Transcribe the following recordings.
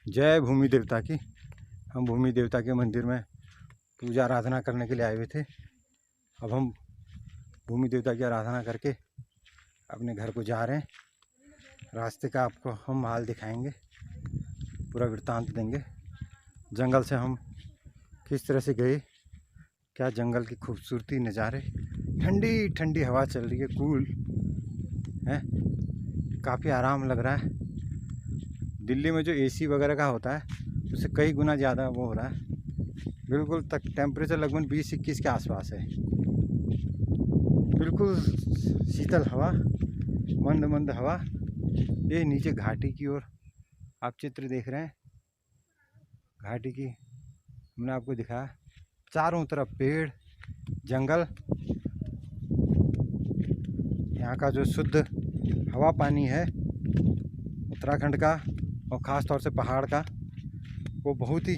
जय भूमि देवता की। हम भूमि देवता के मंदिर में पूजा आराधना करने के लिए आए हुए थे। अब हम भूमि देवता की आराधना करके अपने घर को जा रहे हैं। रास्ते का आपको हम हाल दिखाएंगे, पूरा वृत्तांत देंगे। जंगल से हम किस तरह से गए, क्या जंगल की खूबसूरती नज़ारे, ठंडी ठंडी हवा चल रही है, कूल है, काफ़ी आराम लग रहा है। दिल्ली में जो एसी वगैरह का होता है उससे कई गुना ज़्यादा वो हो रहा है। बिल्कुल तक टेम्परेचर लगभग 20-21 के आसपास है। बिल्कुल शीतल हवा, मंद मंद हवा। ये नीचे घाटी की ओर आप चित्र देख रहे हैं। घाटी की हमने आपको दिखाया, चारों तरफ पेड़, जंगल। यहाँ का जो शुद्ध हवा पानी है उत्तराखंड का, और ख़ास तौर से पहाड़ का, वो बहुत ही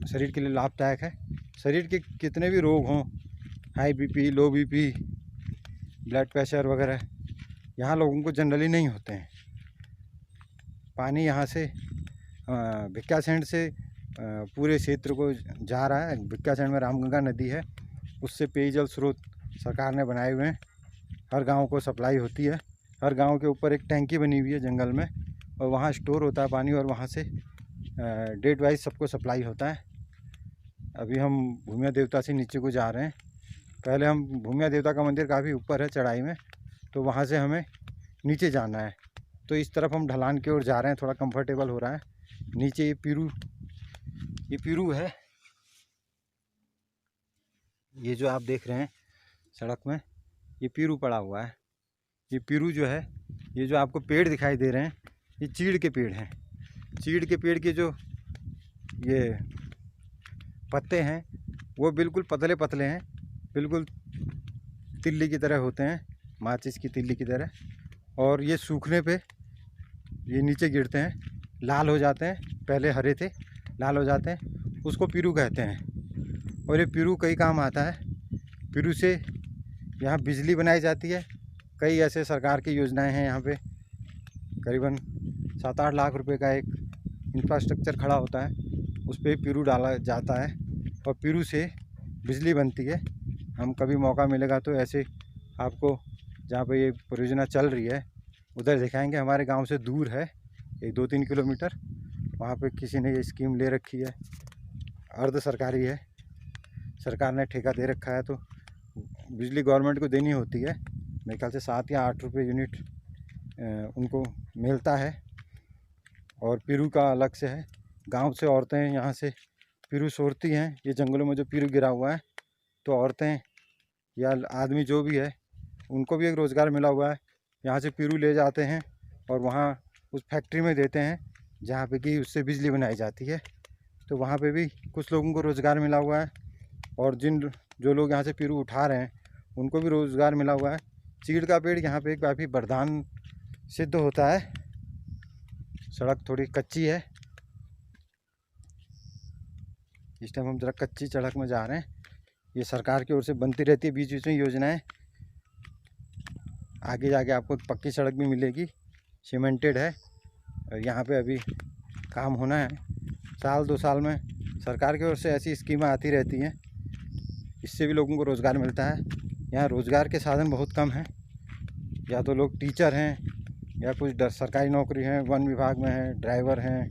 शरीर के लिए लाभदायक है। शरीर के कितने भी रोग हों, हाई बीपी, लो बीपी, ब्लड प्रेशर वगैरह, यहाँ लोगों को जनरली नहीं होते हैं। पानी यहाँ से भिक्कासैंड से पूरे क्षेत्र को जा रहा है। भिक्कासैंड में रामगंगा नदी है, उससे पेयजल स्रोत सरकार ने बनाए हुए हैं। हर गांव को सप्लाई होती है। हर गांव के ऊपर एक टैंकी बनी हुई है जंगल में, और वहाँ स्टोर होता है पानी, और वहाँ से डेट वाइज सबको सप्लाई होता है। अभी हम भूमिया देवता से नीचे को जा रहे हैं। पहले हम भूमिया देवता का मंदिर काफ़ी ऊपर है चढ़ाई में, तो वहाँ से हमें नीचे जाना है। तो इस तरफ हम ढलान की ओर जा रहे हैं, थोड़ा कंफर्टेबल हो रहा है। नीचे ये पीरू है, ये जो आप देख रहे हैं सड़क में, ये पीरू पड़ा हुआ है। ये पीरू जो है, ये जो आपको पेड़ दिखाई दे रहे हैं, ये चीड़ के पेड़ हैं। चीड़ के पेड़ के जो ये पत्ते हैं वो बिल्कुल पतले पतले हैं, बिल्कुल तिल्ली की तरह होते हैं, माचिस की तिल्ली की तरह। और ये सूखने पे ये नीचे गिरते हैं, लाल हो जाते हैं। पहले हरे थे, लाल हो जाते हैं, उसको पीरू कहते हैं। और ये पीरू कई काम आता है। पीरू से यहाँ बिजली बनाई जाती है। कई ऐसे सरकार की योजनाएं हैं यहाँ पे। करीबन 7-8 लाख रुपए का एक इंफ्रास्ट्रक्चर खड़ा होता है, उस पर पीरू डाला जाता है और पीरू से बिजली बनती है। हम कभी मौका मिलेगा तो ऐसे आपको जहाँ पे ये परियोजना चल रही है उधर दिखाएंगे। हमारे गांव से दूर है, एक 2-3 किलोमीटर, वहाँ पे किसी ने ये स्कीम ले रखी है, अर्ध सरकारी है, सरकार ने ठेका दे रखा है। तो बिजली गवर्नमेंट को देनी होती है। मेरे ख्याल से 7 या 8 रुपये यूनिट उनको मिलता है। और पीरू का अलग से है। गांव से औरतें यहाँ से पीरू सोरती हैं। ये जंगलों में जो पीरू गिरा हुआ है, तो औरतें या आदमी जो भी है उनको भी एक रोज़गार मिला हुआ है। यहाँ से पीरू ले जाते हैं और वहाँ उस फैक्ट्री में देते हैं जहाँ पे कि उससे बिजली बनाई जाती है। तो वहाँ पे भी कुछ लोगों को रोज़गार मिला हुआ है, और जो लोग यहाँ से पीरू उठा रहे हैं उनको भी रोज़गार मिला हुआ है। चीड़ का पेड़ यहाँ पे काफ़ी वरदान सिद्ध होता है। सड़क थोड़ी कच्ची है, इस टाइम हम ज़रा कच्ची सड़क में जा रहे हैं। ये सरकार की ओर से बनती रहती है बीच बीच में योजनाएं। आगे जाके आपको पक्की सड़क भी मिलेगी, सीमेंटेड है। और यहाँ पे अभी काम होना है। 1-2 साल में सरकार की ओर से ऐसी स्कीमें आती रहती हैं, इससे भी लोगों को रोज़गार मिलता है। यहाँ रोज़गार के साधन बहुत कम हैं। या तो लोग टीचर हैं, या कुछ सरकारी नौकरी हैं, वन विभाग में हैं, ड्राइवर हैं,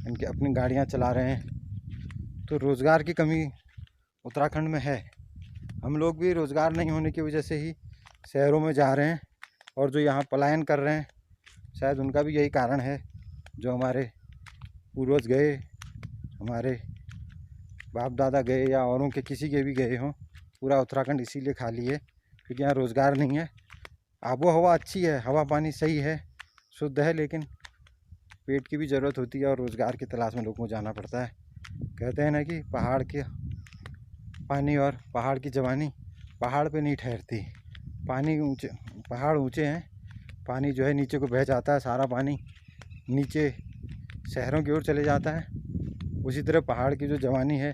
इनकी अपनी गाड़ियाँ चला रहे हैं। तो रोज़गार की कमी उत्तराखंड में है। हम लोग भी रोज़गार नहीं होने की वजह से ही शहरों में जा रहे हैं, और जो यहाँ पलायन कर रहे हैं शायद उनका भी यही कारण है। जो हमारे पूर्वज गए, हमारे बाप दादा गए, या औरों के किसी के भी गए हों, पूरा उत्तराखंड इसीलिए खाली है क्योंकि यहाँ रोज़गार नहीं है। आबो हवा अच्छी है, हवा पानी सही है, शुद्ध है, लेकिन पेट की भी ज़रूरत होती है और रोज़गार की तलाश में लोगों को जाना पड़ता है। कहते हैं ना कि पहाड़ के पानी और पहाड़ की जवानी पहाड़ पे नहीं ठहरती। पानी ऊंचे, पहाड़ ऊंचे हैं, पानी जो है नीचे को बह जाता है, सारा पानी नीचे शहरों की ओर चले जाता है। उसी तरह पहाड़ की जो जवानी है,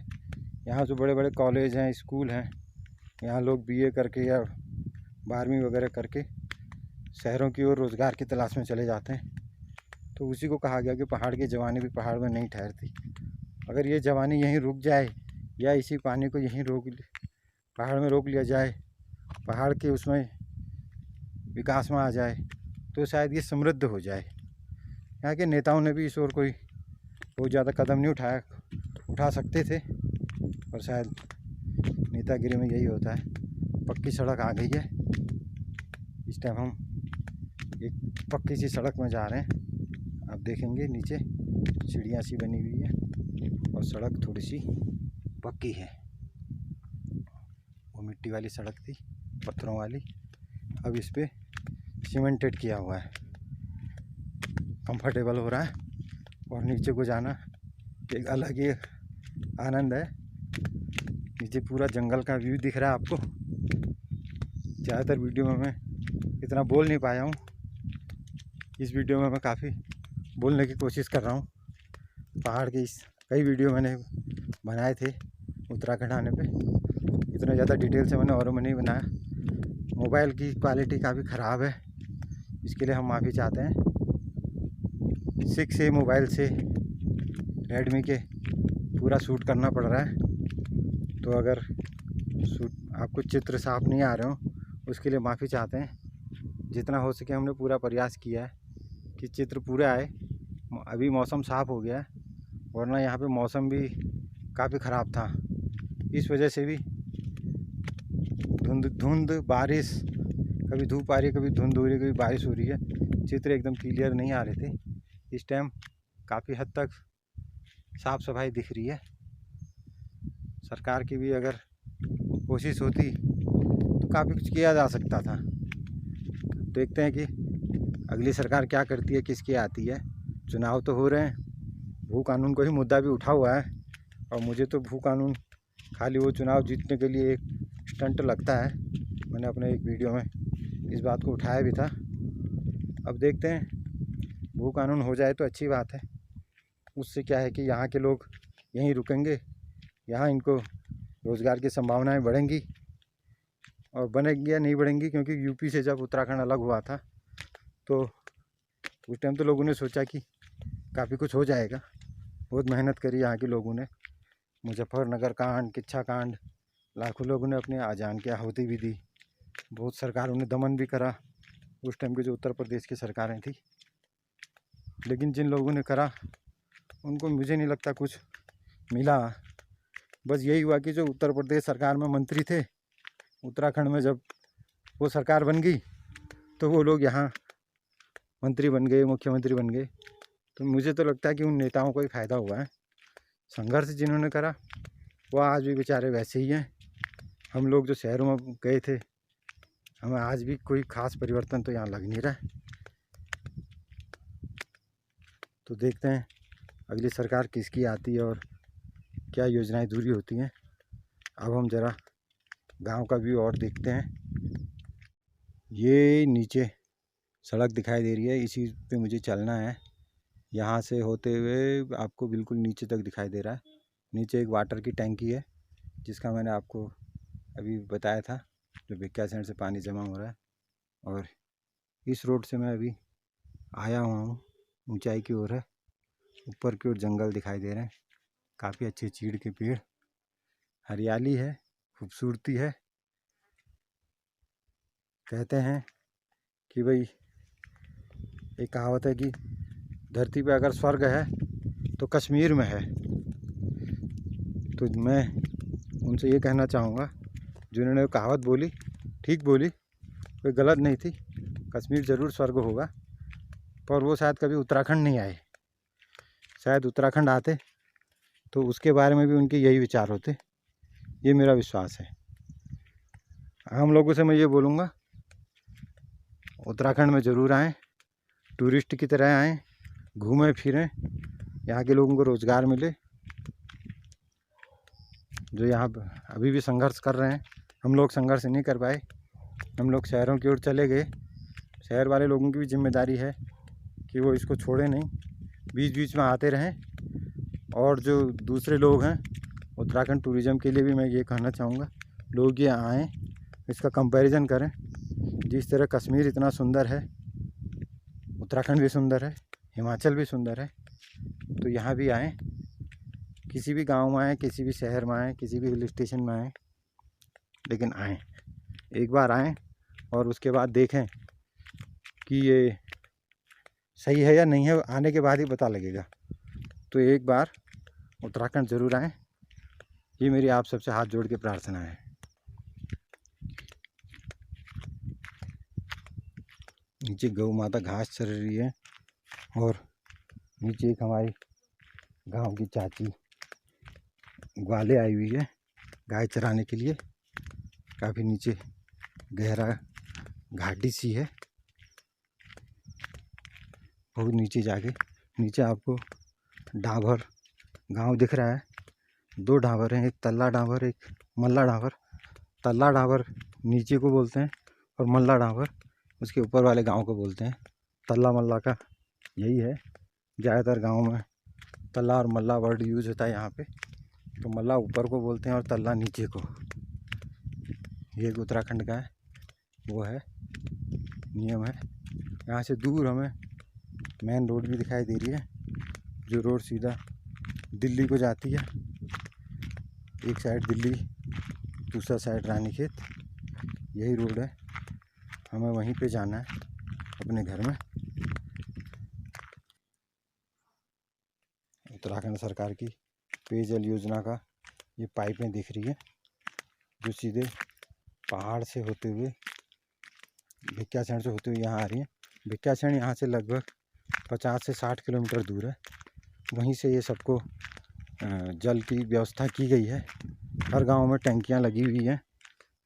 यहाँ जो बड़े बड़े कॉलेज हैं, स्कूल हैं, यहाँ लोग बीए करके या 12वीं वगैरह करके शहरों की ओर रोज़गार की तलाश में चले जाते हैं। तो उसी को कहा गया कि पहाड़ की जवानी भी पहाड़ में नहीं ठहरती। अगर ये जवानी यहीं रुक जाए या इसी पानी को यहीं पहाड़ में रोक लिया जाए, पहाड़ के उसमें विकास में आ जाए, तो शायद ये समृद्ध हो जाए। यहाँ के नेताओं ने भी इस ओर कोई बहुत ज़्यादा कदम नहीं उठा सकते थे, और शायद नेतागिरी में यही होता है। पक्की सड़क आ गई है। इस टाइम हम एक पक्की सी सड़क में जा रहे हैं। आप देखेंगे नीचे सीढ़ियाँ सी बनी हुई है और सड़क थोड़ी सी पक्की है। वो मिट्टी वाली सड़क थी, पत्थरों वाली, अब इस पर सीमेंटेड किया हुआ है। कंफर्टेबल हो रहा है और नीचे को जाना एक अलग ही आनंद है। नीचे पूरा जंगल का व्यू दिख रहा है आपको। ज़्यादातर वीडियो में मैं इतना बोल नहीं पाया हूँ। इस वीडियो में मैं काफ़ी बोलने की कोशिश कर रहा हूँ। पहाड़ के कई वीडियो मैंने बनाए थे उत्तराखंड आने पे, इतना ज़्यादा डिटेल से मैंने और में नहीं बनाया। मोबाइल की क्वालिटी काफ़ी ख़राब है, इसके लिए हम माफ़ी चाहते हैं। 6A मोबाइल से रेडमी के पूरा शूट करना पड़ रहा है, तो अगर आपको चित्र साफ नहीं आ रहे हो उसके लिए माफ़ी चाहते हैं। जितना हो सके हमने पूरा प्रयास किया है कि चित्र पूरा आए। अभी मौसम साफ़ हो गया है, वरना यहाँ पे मौसम भी काफ़ी ख़राब था। इस वजह से भी धुंध बारिश, कभी धूप आ रही है, कभी धुंध हो रही है, कभी बारिश हो रही है। चित्र एकदम क्लियर नहीं आ रहे थे। इस टाइम काफ़ी हद तक साफ़ सफाई दिख रही है। सरकार की भी अगर कोशिश होती तो काफ़ी कुछ किया जा सकता था। देखते हैं कि अगली सरकार क्या करती है, किसकी आती है। चुनाव तो हो रहे हैं, भू कानून को ही मुद्दा भी उठा हुआ है, और मुझे तो भू कानून खाली वो चुनाव जीतने के लिए एक स्टंट लगता है। मैंने अपने एक वीडियो में इस बात को उठाया भी था। अब देखते हैं, भू कानून हो जाए तो अच्छी बात है। उससे क्या है कि यहाँ के लोग यहीं रुकेंगे, यहाँ इनको रोज़गार की संभावनाएं बढ़ेंगी, और बनेंगी या नहीं बढ़ेंगी, क्योंकि यूपी से जब उत्तराखंड अलग हुआ था तो उस टाइम तो लोगों ने सोचा कि काफ़ी कुछ हो जाएगा। बहुत मेहनत करी यहाँ के लोगों ने। मुजफ्फरनगर कांड, किच्छा कांड, लाखों लोगों ने अपने आजान की आहुति भी दी। बहुत सरकारों ने दमन भी करा, उस टाइम के जो उत्तर प्रदेश की सरकारें थी। लेकिन जिन लोगों ने करा उनको मुझे नहीं लगता कुछ मिला। बस यही हुआ कि जो उत्तर प्रदेश सरकार में मंत्री थे, उत्तराखंड में जब वो सरकार बन गई तो वो लोग यहाँ मंत्री बन गए, मुख्यमंत्री बन गए। तो मुझे तो लगता है कि उन नेताओं को ही फ़ायदा हुआ है। संघर्ष जिन्होंने करा वो आज भी बेचारे वैसे ही हैं। हम लोग जो शहरों में गए थे, हमें आज भी कोई ख़ास परिवर्तन तो यहाँ लग नहीं रहा है। तो देखते हैं अगली सरकार किसकी आती है और क्या योजनाएं पूरी होती हैं। अब हम ज़रा गांव का व्यू और देखते हैं। ये नीचे सड़क दिखाई दे रही है, इसी पे मुझे चलना है। यहाँ से होते हुए आपको बिल्कुल नीचे तक दिखाई दे रहा है। नीचे एक वाटर की टैंकी है, जिसका मैंने आपको अभी बताया था, जो भिक्या सेंड से पानी जमा हो रहा है। और इस रोड से मैं अभी आया हुआ हूँ, ऊंचाई की ओर है। ऊपर की ओर जंगल दिखाई दे रहे हैं, काफ़ी अच्छे चीड़ के पेड़, हरियाली है, खूबसूरती है। कहते हैं कि भाई, एक कहावत है कि धरती पे अगर स्वर्ग है तो कश्मीर में है। तो मैं उनसे ये कहना चाहूँगा, जिन्होंने कहावत बोली ठीक बोली, कोई गलत नहीं थी। कश्मीर ज़रूर स्वर्ग होगा, पर वो शायद कभी उत्तराखंड नहीं आए। शायद उत्तराखंड आते तो उसके बारे में भी उनके यही विचार होते, ये मेरा विश्वास है। हम लोगों से मैं ये बोलूँगा, उत्तराखंड में ज़रूर आएँ, टूरिस्ट की तरह आएँ, घूमें फिरें, यहाँ के लोगों को रोज़गार मिले। जो यहाँ अभी भी संघर्ष कर रहे हैं, हम लोग संघर्ष नहीं कर पाए, हम लोग शहरों की ओर चले गए। शहर वाले लोगों की भी जिम्मेदारी है कि वो इसको छोड़े नहीं, बीच बीच में आते रहें। और जो दूसरे लोग हैं, उत्तराखंड टूरिज़्म के लिए भी मैं ये कहना चाहूँगा, लोग ये आएँ, इसका कंपैरिजन करें। जिस तरह कश्मीर इतना सुंदर है, उत्तराखंड भी सुंदर है। हिमाचल भी सुंदर है। तो यहाँ भी आएँ, किसी भी गांव में आएँ, किसी भी शहर में आएँ, किसी भी हिल स्टेशन में आएँ, लेकिन आएँ, एक बार आएँ और उसके बाद देखें कि ये सही है या नहीं है। आने के बाद ही पता लगेगा। तो एक बार उत्तराखंड ज़रूर आएँ, ये मेरी आप सबसे हाथ जोड़ के प्रार्थना है। नीचे गौ माता घास चर रही है और नीचे एक हमारी गांव की चाची ग्वाले आई हुई है गाय चराने के लिए। काफ़ी नीचे गहरा घाटी सी है। बहुत नीचे जाके नीचे आपको डाबर गांव दिख रहा है। 2 डाबर हैं, एक तल्ला डाबर, एक मल्ला डाबर। तल्ला डाबर नीचे को बोलते हैं और मल्ला डाबर उसके ऊपर वाले गांव को बोलते हैं। तल्ला मल्ला का यही है, ज़्यादातर गांव में तल्ला और मल्ला वर्ड यूज़ होता है यहाँ पे। तो मल्ला ऊपर को बोलते हैं और तल्ला नीचे को। ये एक उत्तराखंड का है, वो है नियम है। यहाँ से दूर हमें मेन रोड भी दिखाई दे रही है, जो रोड सीधा दिल्ली को जाती है। एक साइड दिल्ली, दूसरा साइड रानीखेत, यही रोड है। हमें वहीं पे जाना है अपने घर में। उत्तराखंड सरकार की पेयजल योजना का ये पाइपें दिख रही है, जो सीधे पहाड़ से होते हुए भिक्यासैंण से होते हुए यहाँ आ रही है। भिक्यासैंण यहाँ से लगभग 50 से 60 किलोमीटर दूर है। वहीं से ये सबको जल की व्यवस्था की गई है। हर गांव में टंकियाँ लगी हुई हैं,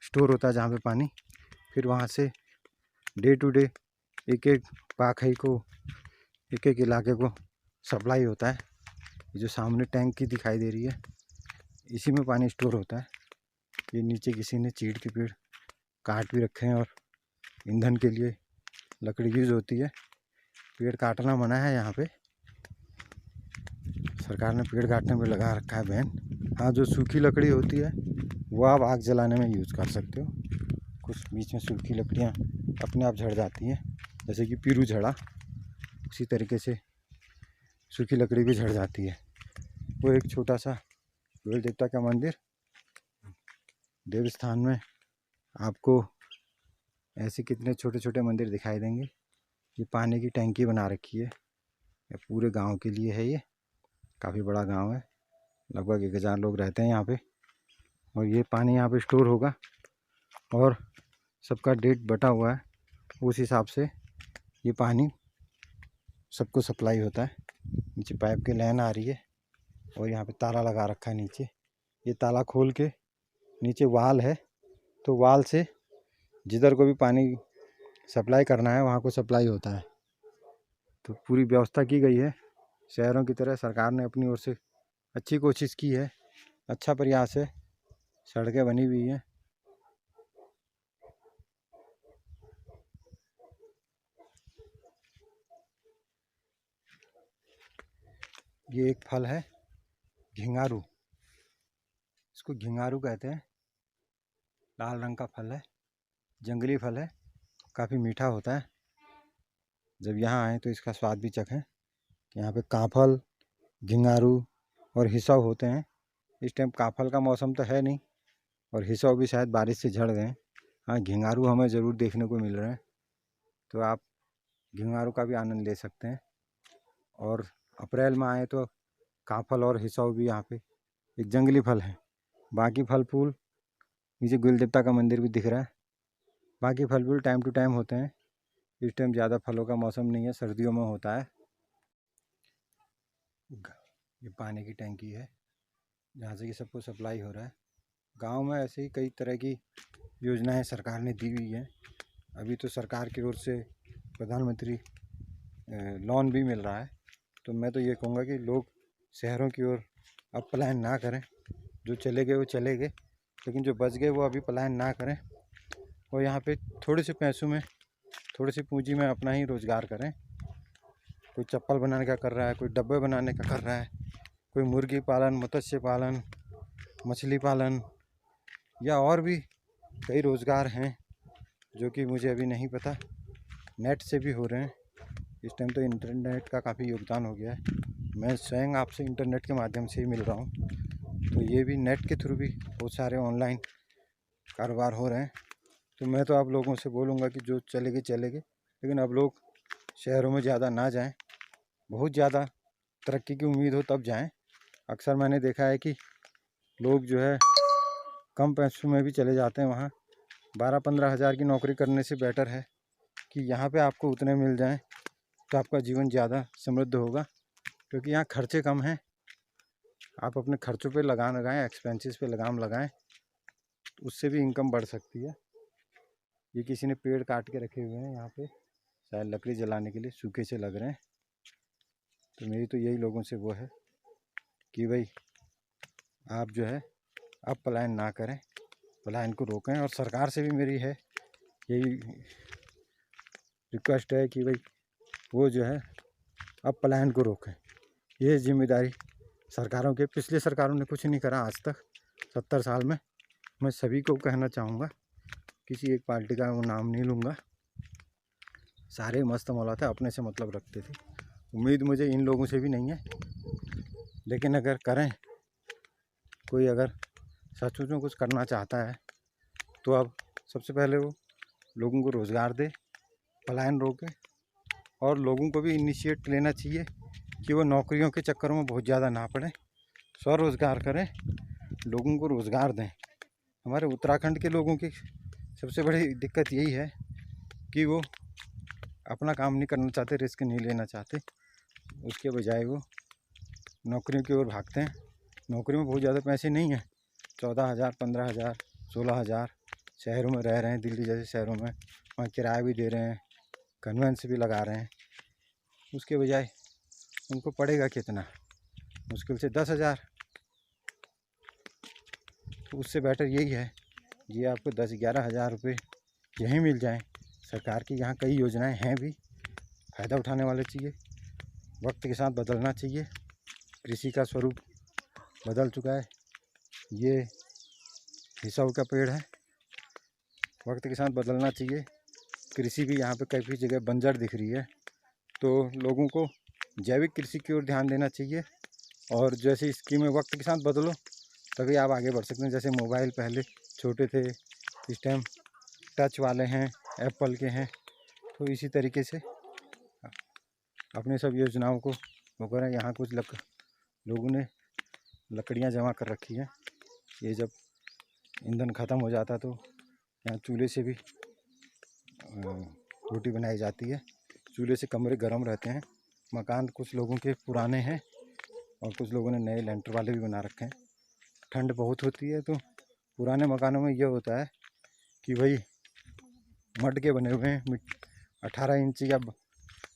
स्टोर होता है जहाँ पे पानी। फिर वहाँ से डे टू डे एक एक पाखई को, एक एक इलाके को सप्लाई होता है। ये जो सामने टैंक की दिखाई दे रही है, इसी में पानी स्टोर होता है। ये नीचे किसी ने चीड़ के पेड़ काट भी रखे हैं और ईंधन के लिए लकड़ी यूज़ होती है। पेड़ काटना मना है यहाँ पे, सरकार ने पेड़ काटने पे लगा रखा है बैन। हाँ, जो सूखी लकड़ी होती है वो आप आग जलाने में यूज़ कर सकते हो। कुछ बीच में सूखी लकड़ियाँ अपने आप झड़ जाती हैं, जैसे कि पीरू झड़ा, उसी तरीके से सूखी लकड़ी भी झड़ जाती है। वो एक छोटा सा गोयल देवता का मंदिर, देवस्थान में आपको ऐसे कितने छोटे छोटे मंदिर दिखाई देंगे। ये पानी की टैंकी बना रखी है, ये पूरे गांव के लिए है। ये काफ़ी बड़ा गांव है, लगभग 1000 लोग रहते हैं यहाँ पे। और ये पानी यहाँ पे स्टोर होगा और सबका डेट बटा हुआ है, उस हिसाब से ये पानी सबको सप्लाई होता है। नीचे पाइप की लाइन आ रही है और यहाँ पे ताला लगा रखा है नीचे। ये ताला खोल के नीचे वाल है, तो वाल से जिधर को भी पानी सप्लाई करना है वहाँ को सप्लाई होता है। तो पूरी व्यवस्था की गई है। शहरों की तरह सरकार ने अपनी ओर से अच्छी कोशिश की है, अच्छा प्रयास है। सड़कें बनी हुई हैं। ये एक फल है घिंगारू, इसको घिंगारू कहते हैं। लाल रंग का फल है, जंगली फल है, काफ़ी मीठा होता है। जब यहाँ आएँ तो इसका स्वाद भी चखें। यहाँ पे काफल, घिंगारू और हिसव होते हैं। इस टाइम काफल का मौसम तो है नहीं और हिसव भी शायद बारिश से झड़ गए। हाँ, घिंगारू हमें ज़रूर देखने को मिल रहे हैं, तो आप घिंगारू का भी आनंद ले सकते हैं। और अप्रैल में आए तो काफल और हिसव भी यहाँ पे एक जंगली फल है। बाकी फल फूल, नीचे गुल देवता का मंदिर भी दिख रहा है। बाकी फल फूल टाइम टू टाइम होते हैं। इस टाइम ज़्यादा फलों का मौसम नहीं है, सर्दियों में होता है। ये पानी की टैंकी है जहाँ से कि सबको सप्लाई हो रहा है। गांव में ऐसे ही कई तरह की योजनाएं सरकार ने दी हुई हैं। अभी तो सरकार की ओर से प्रधानमंत्री लोन भी मिल रहा है। तो मैं तो ये कहूँगा कि लोग शहरों की ओर अब पलायन ना करें। जो चले गए वो चले गए, लेकिन जो बच गए वो अभी पलायन ना करें और यहाँ पे थोड़े से पैसों में, थोड़ी सी पूंजी में अपना ही रोज़गार करें। कोई चप्पल बनाने का कर रहा है, कोई डब्बे बनाने का कर रहा है, कोई मुर्गी पालन, मत्स्य पालन, मछली पालन या और भी कई रोज़गार हैं जो कि मुझे अभी नहीं पता। नेट से भी हो रहे हैं, इस टाइम तो इंटरनेट का काफ़ी योगदान हो गया है। मैं स्वयं आपसे इंटरनेट के माध्यम से ही मिल रहा हूँ, तो ये भी नेट के थ्रू भी बहुत सारे ऑनलाइन कारोबार हो रहे हैं। तो मैं तो आप लोगों से बोलूँगा कि जो चलेंगे चलेंगे, लेकिन अब लोग शहरों में ज़्यादा ना जाएं। बहुत ज़्यादा तरक्की की उम्मीद हो तब जाएं। अक्सर मैंने देखा है कि लोग जो है कम पैसों में भी चले जाते हैं वहाँ। 12-15 हज़ार की नौकरी करने से बेटर है कि यहाँ पे आपको उतने मिल जाएं, तो आपका जीवन ज़्यादा समृद्ध होगा, क्योंकि यहाँ खर्चे कम हैं। आप अपने खर्चों पे लगाम लगाएं, एक्सपेंसेस पे लगाम लगाएं, तो उससे भी इनकम बढ़ सकती है। ये किसी ने पेड़ काट के रखे हुए हैं यहाँ पे, शायद लकड़ी जलाने के लिए, सूखे से लग रहे हैं। तो मेरी तो यही लोगों से वो है कि भाई आप जो है अब पलायन ना करें, पलायन को रोकें। और सरकार से भी मेरी है यही रिक्वेस्ट है कि भाई वो जो है अब पलायन को रोकें। ये जिम्मेदारी सरकारों के, पिछले सरकारों ने कुछ नहीं करा आज तक 70 साल में। मैं सभी को कहना चाहूँगा, किसी एक पार्टी का वो नाम नहीं लूँगा, सारे मस्त मौला थे, अपने से मतलब रखते थे। उम्मीद मुझे इन लोगों से भी नहीं है, लेकिन अगर करें, कोई अगर सचमुच में कुछ करना चाहता है तो अब सबसे पहले वो लोगों को रोज़गार दे, पलायन रोके, और लोगों को भी इनिशिएट लेना चाहिए कि वो नौकरियों के चक्करों में बहुत ज़्यादा ना पड़े, स्वरोज़गार करें, लोगों को रोज़गार दें। हमारे उत्तराखंड के लोगों की सबसे बड़ी दिक्कत यही है कि वो अपना काम नहीं करना चाहते, रिस्क नहीं लेना चाहते, उसके बजाय वो नौकरियों की ओर भागते हैं। नौकरी में बहुत ज़्यादा पैसे नहीं हैं, 14,000, 15,000, 16,000 शहरों में रह रहे हैं, दिल्ली जैसे शहरों में, वहाँ किराया भी दे रहे हैं, कन्वेंस भी लगा रहे हैं। उसके बजाय उनको पड़ेगा कितना, मुश्किल से 10,000। तो उससे बेटर यही है ये आपको 10-11 हज़ार रुपये यहीं मिल जाएं। सरकार की यहाँ कई योजनाएं हैं भी, फ़ायदा उठाने वाले चाहिए। वक्त के साथ बदलना चाहिए, कृषि का स्वरूप बदल चुका है। ये हिसाब का पेड़ है, वक्त के साथ बदलना चाहिए। कृषि भी यहाँ पे काफ़ी जगह बंजर दिख रही है, तो लोगों को जैविक कृषि की ओर ध्यान देना चाहिए। और जैसे स्कीमें वक्त के साथ बदलो तभी आप आगे बढ़ सकते हैं। जैसे मोबाइल पहले छोटे थे, इस टाइम टच वाले हैं, एप्पल के हैं, तो इसी तरीके से अपने सब योजनाओं को वो करें। यहाँ कुछ लोगों ने लकड़ियाँ जमा कर रखी हैं, ये जब ईंधन ख़त्म हो जाता तो यहाँ चूल्हे से भी रोटी बनाई जाती है। चूल्हे से कमरे गर्म रहते हैं। मकान कुछ लोगों के पुराने हैं और कुछ लोगों ने नए लेंटर वाले भी बना रखे हैं। ठंड बहुत होती है, तो पुराने मकानों में ये होता है कि भाई मड के बने हुए हैं, 18 इंच या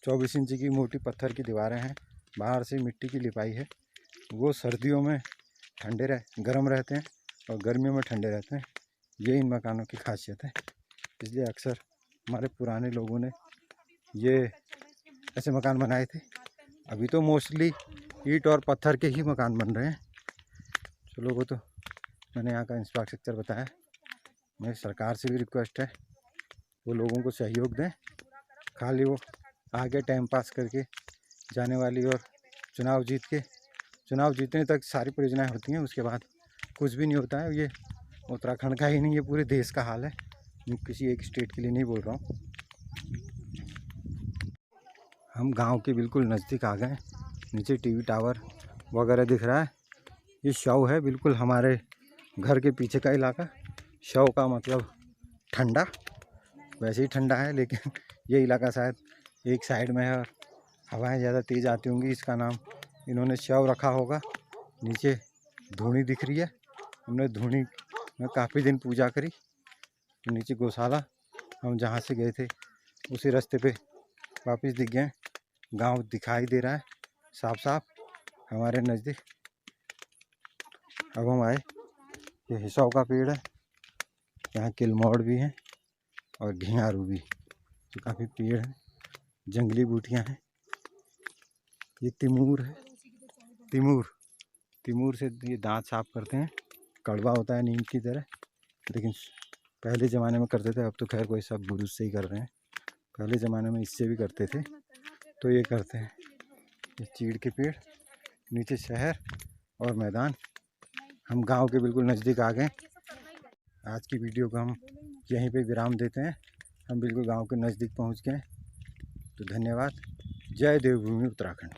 24 इंच की मोटी पत्थर की दीवारें हैं, बाहर से मिट्टी की लिपाई है। वो सर्दियों में गर्म रहते हैं और गर्मियों में ठंडे रहते हैं। ये इन मकानों की खासियत है। इसलिए अक्सर हमारे पुराने लोगों ने ये ऐसे मकान बनाए थे। अभी तो मोस्टली ईंट और पत्थर के ही मकान बन रहे हैं। चलो, वो तो मैंने यहाँ का इंफ्रास्ट्रक्चर बताया। मेरी सरकार से भी रिक्वेस्ट है वो लोगों को सहयोग दें, खाली वो आगे टाइम पास करके जाने वाली और चुनाव जीतने तक सारी परियोजनाएं होती हैं, उसके बाद कुछ भी नहीं होता है। ये उत्तराखंड का ही नहीं, ये पूरे देश का हाल है, मैं किसी एक स्टेट के लिए नहीं बोल रहा हूँ। हम गांव के बिल्कुल नज़दीक आ गए। नीचे टीवी टावर वगैरह दिख रहा है। ये शव है, बिल्कुल हमारे घर के पीछे का इलाका। शव का मतलब ठंडा, वैसे ही ठंडा है, लेकिन ये इलाका शायद एक साइड में है और हवाएं ज़्यादा तेज़ आती होंगी, इसका नाम इन्होंने शव रखा होगा। नीचे धूनी दिख रही है, हमने धूनी में काफ़ी दिन पूजा करी। तो नीचे गौशाला, हम जहाँ से गए थे उसी रास्ते पे वापस दिख गए। गांव दिखाई दे रहा है साफ साफ हमारे नज़दीक। अब हम आए, ये हिसाव का पेड़ है, यहाँ किलमौड़ भी है और घिंगारू भी, तो काफ़ी पेड़ है, जंगली बूटियाँ हैं। ये तिमूर है, तिमूर से ये दांत साफ करते हैं। कड़वा होता है नीम की तरह, लेकिन पहले ज़माने में करते थे, अब तो खैर कोई सब बुरुश से ही कर रहे हैं। पहले ज़माने में इससे भी करते थे। तो ये करते हैं। ये चीड़ के पेड़, नीचे शहर और मैदान। हम गांव के बिल्कुल नज़दीक आ गए। आज की वीडियो को हम यहीं पे विराम देते हैं। हम बिल्कुल गांव के नज़दीक पहुंच गए। तो धन्यवाद। जय देवभूमि उत्तराखंड।